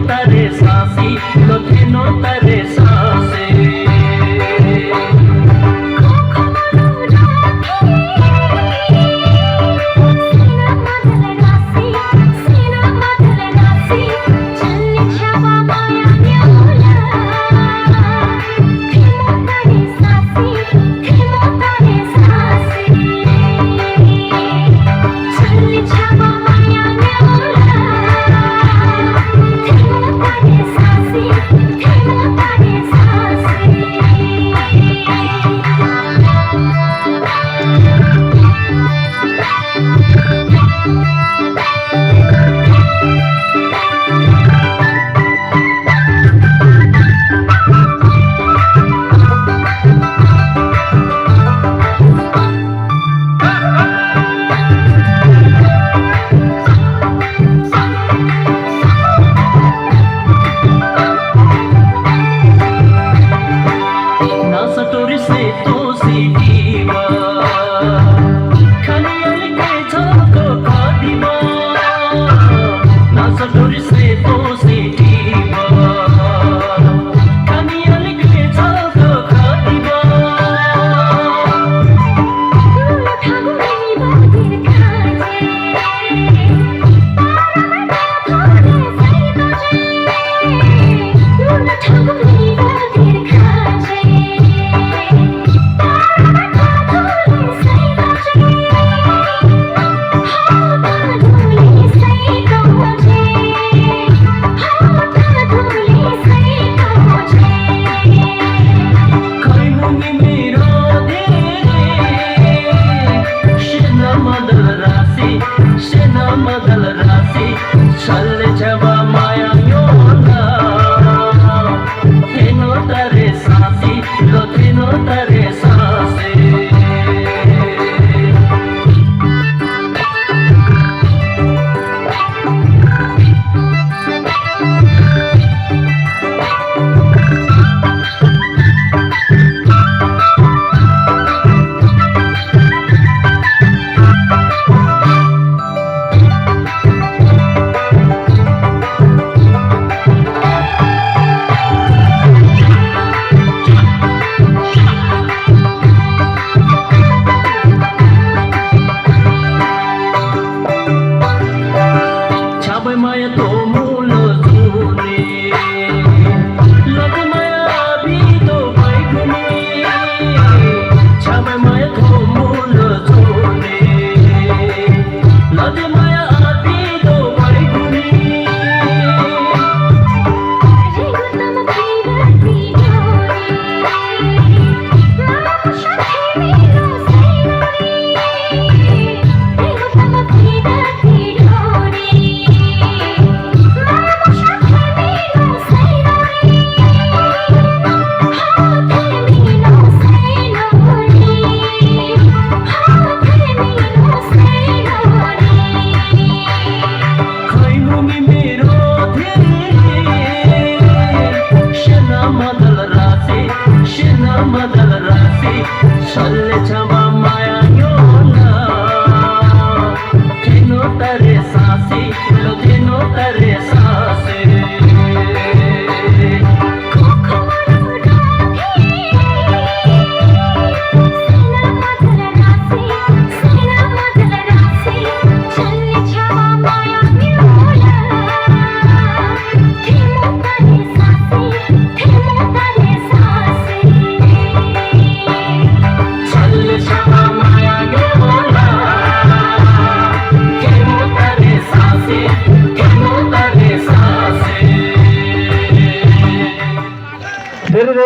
तारे सासी लो थेनो तारे सासे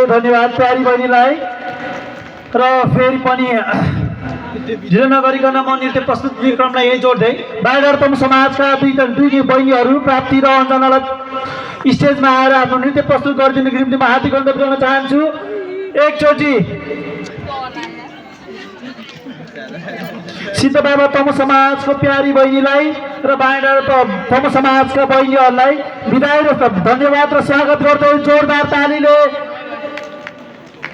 धन्यवाद प्यारी बहिनीलाई र फेरि पनि ढिलो नगरिकन म नृत्य प्रस्तुति क्रमलाई यही जोड्दै बाहिर समाजका दुई बहिनीहरू प्राप्ति र अञ्जनालाई स्टेजमा आएर आफ्नो नृत्य प्रस्तुत गरिदिनुको निम्ति म हार्दिक अनुरोध गर्न चाहन्छु। एकचोटि सिद्ध बाबा तमु समाजको प्यारी बहिनीलाई र बाहिर तमु समाजका बहिनीहरूलाई बिदाई र धन्यवाद र स्वागत गर्दै जोरदार तालीले